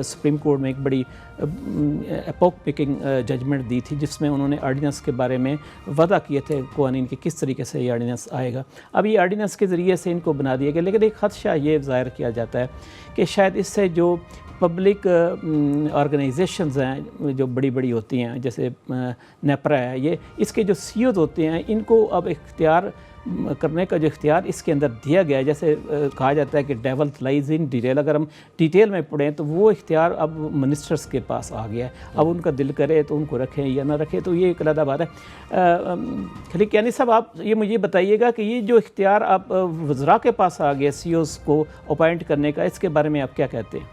सुप्रीम कोर्ट में एक बड़ी एपोक पिकिंग जजमेंट दी थी, जिसमें उन्होंने आर्डिनेंस के बारे में वादा किए थे कवानीन के किस तरीके से ये आर्डिनेंस आएगा। अब ये आर्डिनेंस के ज़रिए से इनको बना दिया गया, लेकिन एक खदशा ये ज़ाहिर किया जाता है कि शायद इससे जो पब्लिक ऑर्गेनाइजेशंस हैं जो बड़ी बड़ी होती हैं, जैसे नेपरा है, ये इसके जो सीईओज़ होते हैं, इनको अब इख्तियार करने का जो इख्तियार इसके अंदर दिया गया है। जैसे कहा जाता है कि डेवल लाइज इन डिटेल, अगर हम डिटेल में पढ़ें तो वो इख्तियार अब मिनिस्टर्स के पास आ गया है। अब उनका दिल करे तो उनको रखें या ना रखें, तो ये एक अलग बात है। खलीक यानी साहब, आप ये मुझे बताइएगा कि ये जो इख्तियार अब वज़रा के पास आ गया सीईओज़ को अपॉइंट करने का, इसके बारे में आप क्या कहते हैं?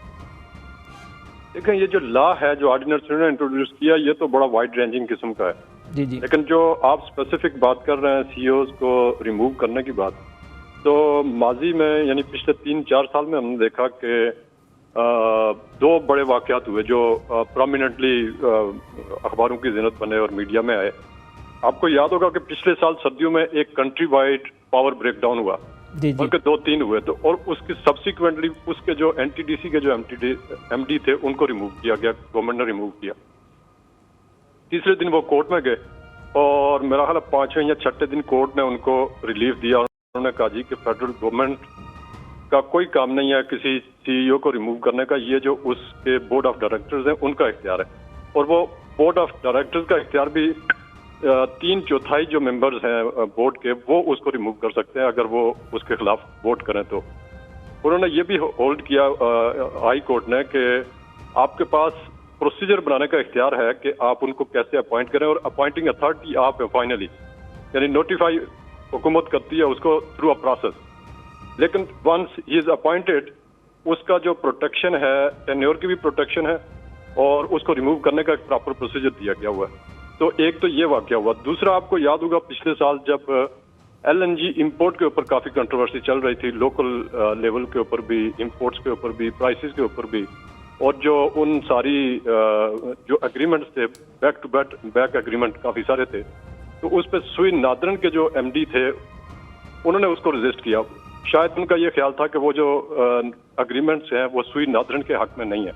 देखें, ये जो लॉ है जो ऑर्डिनेंस ने इंट्रोड्यूस किया, ये तो बड़ा वाइड रेंजिंग किस्म का है। जी जी। लेकिन जो आप स्पेसिफिक बात कर रहे हैं सीईओज़ को रिमूव करने की बात, तो माजी में यानी पिछले 3-4 साल में हमने देखा कि दो बड़े वाक़यात हुए जो प्रोमिनेंटली अखबारों की ज़िनत बने और मीडिया में आए। आपको याद होगा कि पिछले साल सर्दियों में एक कंट्री वाइड पावर ब्रेकडाउन हुआ, बल्कि 2-3 हुए, तो और उसके सब्सिक्वेंटली उसके जो एनटीडीसी के जो एमडी थे उनको रिमूव किया गया, गवर्नमेंट ने रिमूव किया। तीसरे दिन वो कोर्ट में गए और मेरा ख्याल 5वें या 6ठे दिन कोर्ट ने उनको रिलीफ दिया। उन्होंने कहा जी कि फेडरल गवर्नमेंट का कोई काम नहीं है किसी सीईओ को रिमूव करने का, ये जो उसके बोर्ड ऑफ डायरेक्टर्स हैं उनका इख्तियार है। और वो बोर्ड ऑफ डायरेक्टर्स का इख्तियार भी 3/4 जो मेंबर्स हैं बोर्ड के, वो उसको रिमूव कर सकते हैं अगर वो उसके खिलाफ वोट करें। तो उन्होंने ये भी होल्ड किया हाई कोर्ट ने कि आपके पास प्रोसीजर बनाने का इख्तियार है कि आप उनको कैसे अपॉइंट करें, और अपॉइंटिंग अथॉरिटी आप है फाइनली, यानी नोटिफाई हुकूमत करती है उसको थ्रू अ प्रोसेस। लेकिन वंस ही इज अपॉइंटेड, उसका जो प्रोटेक्शन है, टेन्योर की भी प्रोटेक्शन है और उसको रिमूव करने का एक प्रॉपर प्रोसीजर दिया गया हुआ है। तो एक तो ये वाकया हुआ। दूसरा, आपको याद होगा पिछले साल जब एलएनजी इंपोर्ट के ऊपर काफी कंट्रोवर्सी चल रही थी, लोकल लेवल के ऊपर भी, इंपोर्ट्स के ऊपर भी, प्राइसेस के ऊपर भी, और जो उन सारी जो एग्रीमेंट्स थे, बैक टू बैक एग्रीमेंट काफी सारे थे, तो उस पर सुई नादरन के जो एमडी थे उन्होंने उसको रेजिस्ट किया। शायद उनका ये ख्याल था कि वो जो एग्रीमेंट्स हैं वो सुई नादरन के हक में नहीं है,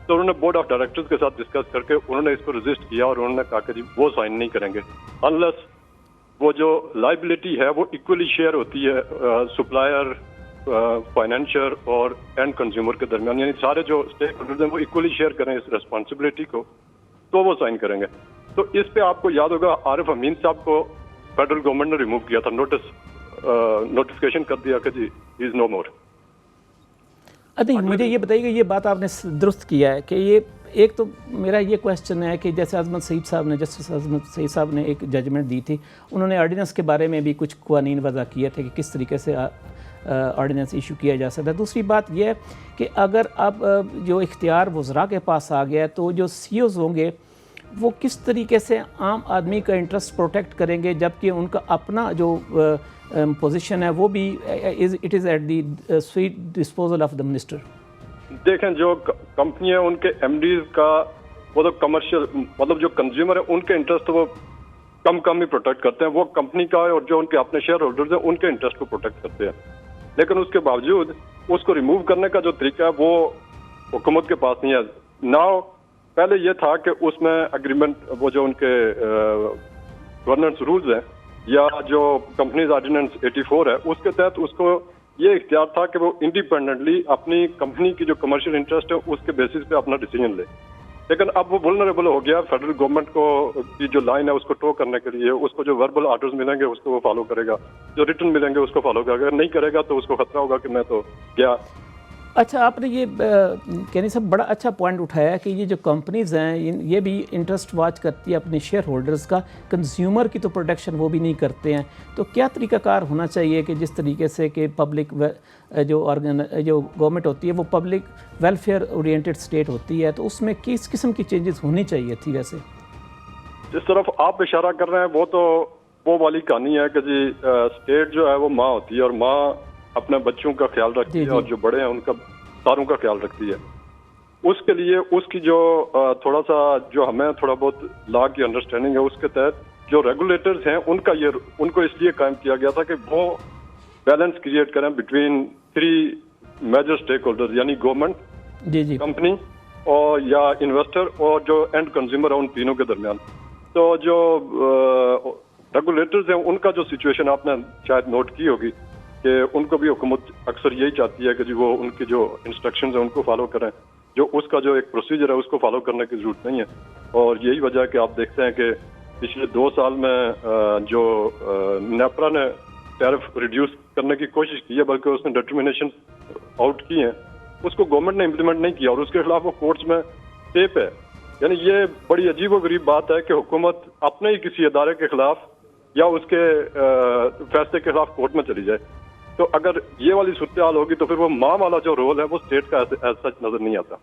तो उन्होंने बोर्ड ऑफ डायरेक्टर्स के साथ डिस्कस करके उन्होंने इसको रेजिस्ट किया और उन्होंने कहा कि जी वो साइन नहीं करेंगे अनलेस वो जो लाइबिलिटी है वो इक्वली शेयर होती है सप्लायर, फाइनेंशियर और एंड कंज्यूमर के दरमियान, यानी सारे जो स्टेक होल्डर्स हैं वो इक्वली शेयर करें इस रिस्पॉन्सिबिलिटी को, तो वो साइन करेंगे। तो इस पे आपको याद होगा आरिफ अमीन साहब को फेडरल गवर्नमेंट ने रिमूव किया था, नोटिफिकेशन कर दिया कि जी ही इज नो मोर। नहीं, मुझे ये बताइए, ये बात आपने दुरुस्त किया है कि ये एक तो मेरा ये क्वेश्चन है कि जैसे अजमत सईद साहब ने, जस्टिस अजमत सईद साहब ने एक जजमेंट दी थी, उन्होंने ऑर्डिनेंस के बारे में भी कुछ क़वानीन वज़ा किए थे कि किस तरीके से ऑर्डिनेंस इशू किया जा सकता है। दूसरी बात यह है कि अगर अब जो इख्तियार वज़रा के पास आ गया तो जो सीईओज़ होंगे वो किस तरीके से आम आदमी का इंटरेस्ट प्रोटेक्ट करेंगे, जबकि उनका अपना जो पोजीशन है वो भी it is at the sweet disposal of the minister. देखें, जो कंपनी है उनके एमडीज का वो तो कमर्शियल, मतलब जो कंज्यूमर है उनके इंटरेस्ट तो वो कम ही प्रोटेक्ट करते हैं, वो कंपनी का और जो उनके अपने शेयर होल्डर्स हैं उनके इंटरेस्ट को प्रोटेक्ट करते हैं। लेकिन उसके बावजूद उसको रिमूव करने का जो तरीका है वो हुकूमत के पास नहीं है। नाउ पहले ये था कि उसमें एग्रीमेंट, वो जो उनके गवर्नेंस रूल्स हैं या जो कंपनीज ऑर्डिनेंस 84 है, उसके तहत उसको ये इख्तियार था कि वो इंडिपेंडेंटली अपनी कंपनी की जो कमर्शियल इंटरेस्ट है उसके बेसिस पे अपना डिसीजन ले। लेकिन अब वो वल्नरेबल हो गया, फेडरल गवर्नमेंट को की जो लाइन है उसको टो करने के लिए, उसको जो वर्बल ऑर्डर्स मिलेंगे उसको वो फॉलो करेगा, जो रिटर्न मिलेंगे उसको फॉलो करेगा, अगर नहीं करेगा तो उसको खतरा होगा कि मैं तो गया। अच्छा, आपने ये कहने से बड़ा अच्छा पॉइंट उठाया कि ये जो कंपनीज़ हैं ये भी इंटरेस्ट वॉच करती है अपने शेयर होल्डर्स का, कंज्यूमर की तो प्रोटेक्शन वो भी नहीं करते हैं। तो क्या तरीक़ाकार होना चाहिए कि जिस तरीके से कि पब्लिक जो गवर्नमेंट होती है वो पब्लिक वेलफेयर ओरिएंटेड स्टेट होती है, तो उसमें किस किस्म की चेंजेस होनी चाहिए थी? वैसे जिस तरफ आप इशारा कर रहे हैं वो तो वो वाली कहानी है कि जी स्टेट जो है वो माँ होती है और माँ अपने बच्चों का ख्याल रखती है और जो बड़े हैं उनका सारों का ख्याल रखती है। उसके लिए उसकी जो थोड़ा सा जो हमें थोड़ा बहुत लॉ की अंडरस्टैंडिंग है उसके तहत जो रेगुलेटर्स हैं उनको इसलिए कायम किया गया था कि वो बैलेंस क्रिएट करें बिटवीन 3 मेजर स्टेक होल्डर्स, यानी गवर्नमेंट, कंपनी और या इन्वेस्टर और जो एंड कंज्यूमर है, उन तीनों के दरमियान। तो जो रेगुलेटर्स हैं उनका जो सिचुएशन आपने शायद नोट की होगी कि उनको भी हुकूमत अक्सर यही चाहती है कि जी वो उनकी जो इंस्ट्रक्शंस हैं उनको फॉलो करें, जो उसका जो एक प्रोसीजर है उसको फॉलो करने की जरूरत नहीं है। और यही वजह है कि आप देखते हैं कि पिछले 2 साल में जो नेपरा ने टैरिफ रिड्यूस करने की कोशिश की है, बल्कि उसने डिटर्मिनेशन आउट की हैं, उसको गवर्नमेंट ने इम्प्लीमेंट नहीं किया और उसके खिलाफ वो कोर्ट्स में टेप है। यानी ये बड़ी अजीब व गरीब बात है कि हुकूमत अपने ही किसी अदारे के खिलाफ या उसके फैसले के खिलाफ कोर्ट में चली जाए। तो अगर ये वाली सूरत हाल होगी तो फिर वो माँ वाला जो रोल है वो स्टेट का एज सच नजर नहीं आता।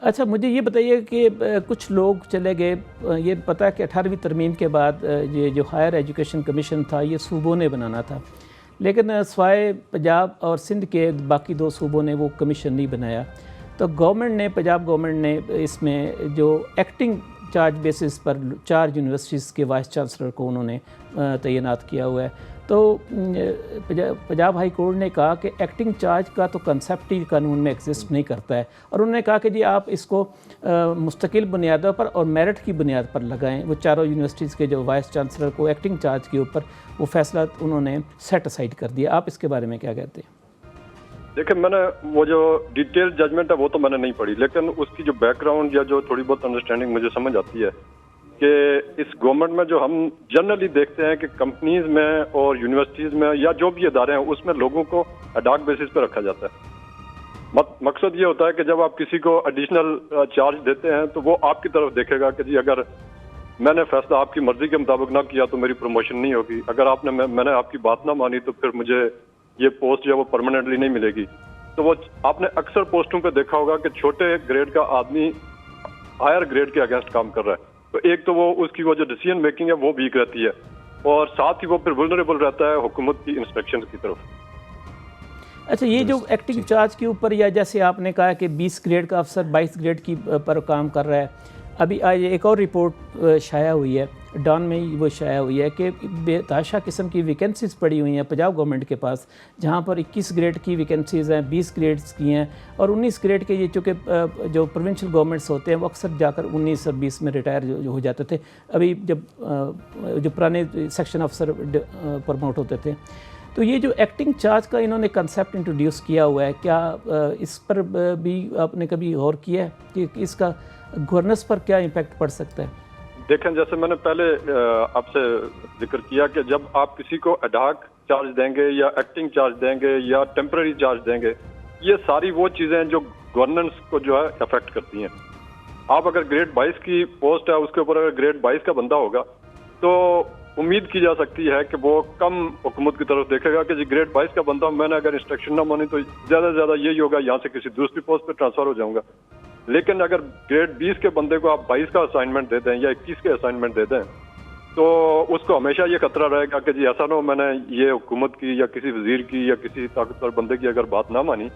अच्छा, मुझे ये बताइए कि कुछ लोग चले गए, ये पता है कि 18वीं तरमीम के बाद ये जो हायर एजुकेशन कमीशन था ये सूबों ने बनाना था, लेकिन सवाए पंजाब और सिंध के बाकी 2 सूबों ने वो कमीशन नहीं बनाया। तो गवर्नमेंट ने, पंजाब गवर्नमेंट ने इसमें जो एक्टिंग चार्ज बेसिस पर 4 यूनिवर्सिटीज़ के वाइस चांसलर को उन्होंने तैनात किया हुआ है। तो पंजाब हाई कोर्ट ने कहा कि एक्टिंग चार्ज का तो कंसेप्ट ही कानून में एग्जिस्ट नहीं करता है, और उन्होंने कहा कि जी आप इसको मुस्तकिल बुनियादों पर और मेरिट की बुनियाद पर लगाएं। वो चारों यूनिवर्सिटीज़ के जो वाइस चांसलर को एक्टिंग चार्ज के ऊपर वो फैसला उन्होंने सेट असाइड कर दिया। आप इसके बारे में क्या कहते हैं? देखिए, मैंने वो जो डिटेल जजमेंट है वो तो मैंने नहीं पढ़ी, लेकिन उसकी जो बैकग्राउंड या जो थोड़ी बहुत अंडरस्टैंडिंग मुझे समझ आती है कि इस गवर्नमेंट में जो हम जनरली देखते हैं कि कंपनीज में और यूनिवर्सिटीज़ में या जो भी इदारे हैं उसमें लोगों को एडॉक बेसिस पे रखा जाता है। मकसद ये होता है कि जब आप किसी को एडिशनल चार्ज देते हैं तो वो आपकी तरफ देखेगा कि जी अगर मैंने फैसला आपकी मर्जी के मुताबिक ना किया तो मेरी प्रमोशन नहीं होगी, अगर आपने मैंने आपकी बात ना मानी तो फिर मुझे ये पोस्ट जो वो परमानेंटली नहीं मिलेगी। तो वो आपने अक्सर पोस्टों पे देखा होगा कि छोटे ग्रेड का आदमी हायर ग्रेड के अगेंस्ट काम कर रहा है, तो एक तो वो उसकी वो जो डिसीजन मेकिंग है वो वीक रहती है, और साथ ही वो फिर वल्नरेबल रहता है हुकूमत की इंस्ट्रक्शंस की तरफ। अच्छा, ये जो एक्टिंग चार्ज के ऊपर, या जैसे आपने कहा कि 20 ग्रेड का अफसर 22 ग्रेड की पर काम कर रहा है, अभी आज एक और रिपोर्ट शाया हुई है, डॉन में ही वो शाया हुई है कि बेतहाशा किस्म की वैकेंसीज़ पड़ी हुई हैं पंजाब गवर्नमेंट के पास, जहाँ पर 21 ग्रेड की वैकेंसीज़ हैं, 20 ग्रेड्स की हैं, और 19 ग्रेड के ये चूँकि जो प्रोविंशियल गवर्नमेंट्स होते हैं वो अक्सर जाकर 19 और 20 में रिटायर जो हो जाते थे। अभी जब जो पुराने सेक्शन अफसर प्रमोट होते थे, तो ये जो एक्टिंग चार्ज का इन्होंने कंसेप्ट इंट्रोड्यूस किया हुआ है, क्या इस पर भी आपने कभी गौर किया है कि इसका गवर्नेंस पर क्या इम्पैक्ट पड़ सकता है? देखें, जैसे मैंने पहले आपसे जिक्र किया कि जब आप किसी को एडॉक चार्ज देंगे या एक्टिंग चार्ज देंगे या टेम्पररी चार्ज देंगे, ये सारी वो चीज़ें हैं जो गवर्नेंस को जो है अफेक्ट करती हैं। आप अगर ग्रेड 22 की पोस्ट है उसके ऊपर अगर ग्रेड 22 का बंदा होगा तो उम्मीद की जा सकती है कि वो कम हुकूमत की तरफ देखेगा कि जी ग्रेड 22 का बंदा, मैंने अगर इंस्ट्रक्शन ना मानी तो ज़्यादा से ज़्यादा यही होगा, यहाँ से किसी दूसरी पोस्ट पर ट्रांसफर हो जाऊँगा। लेकिन अगर ग्रेड 20 के बंदे को आप 22 का असाइनमेंट दे दें या 21 के असाइनमेंट दे दें तो उसको हमेशा ये खतरा रहेगा कि जी ऐसा ना हो मैंने ये हुकूमत की या किसी वजीर की या किसी ताकतवर बंदे की अगर बात ना मानी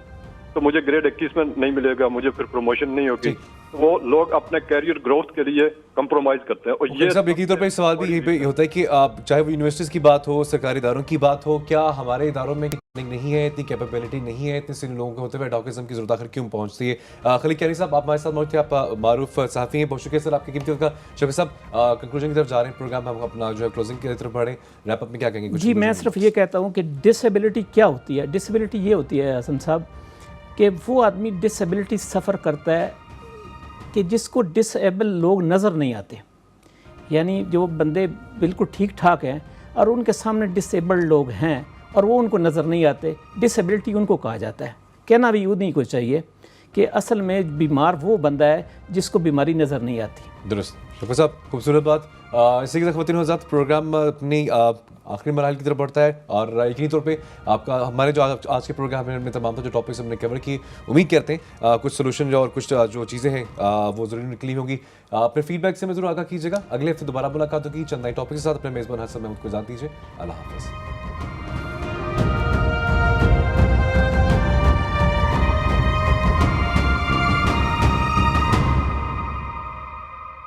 तो मुझे ग्रेड 21 में नहीं मिलेगा, मुझे फिर प्रमोशन नहीं होगी। तो वो लोग अपने कैरियर ग्रोथ के लिए कंप्रोमाइज करते हैं। और ये सब यकीनी तौर पर सवाल भी यही पे होता है कि आप चाहे वो यूनिवर्सिटीज़ की बात हो, सरकारी इदारों की बात हो, क्या हमारे इदारों में नहीं है, इतनी कैपेबिलिटी नहीं है, इतने सीनियर लोगों के होते हुए एडवोकेटिज्म की जरूरत आखिर क्यों पहुंचती है? खलील कैनी साहब, आप हमारे साथ मौजूद थे, आप मारूफ सहाफ़ी हैं, बहुत शुक्रिया सर आपकी कीमती वक्त का। शफी साहब, कंक्लूजन की तरफ जा रहे हैं प्रोग्राम, हम अपना जो है क्लोजिंग की तरफ बढ़ें, रैप अप में क्या कहेंगे? जी, मैं सिर्फ ये कहता हूँ कि डिसेबिलिटी क्या होती है। डिसेबिलिटी ये होती है हसन साहब कि वो आदमी डिसेबिलिटी सफ़र करता है कि जिसको डिसेबल लोग नज़र नहीं आते, यानी जो बंदे बिल्कुल ठीक ठाक हैं और उनके सामने डिसेबल्ड लोग हैं और वो उनको नज़र नहीं आते, डिसेबिलिटी उनको कहा जाता है। कहना भी उन्हीं को चाहिए कि असल में बीमार वो बंदा है जिसको बीमारी नज़र नहीं आती। दुरुस्त, शफी साहब, खूबसूरत बात। इसी के साथ ख़वातीन हज़रात प्रोग्राम अपनी आखिरी मरहल की तरफ बढ़ता है, और यकीनी तौर पे आपका हमारे जो आज के प्रोग्राम में तमाम जो टॉपिक्स हमने कवर किए, उम्मीद करते हैं कुछ सोल्यूशन और कुछ जो चीज़ें हैं वो ज़रूर निकली होंगी। अपने फीडबैक से मैं ज़रूर आगाह कीजिएगा। अगले हफ्ते दोबारा मुलाकात होगी चंद नए टॉपिक के साथ। अपने मेज़बान हसन महमूद को इजाज़त दीजिए। अल्लाह हाफ़िज़।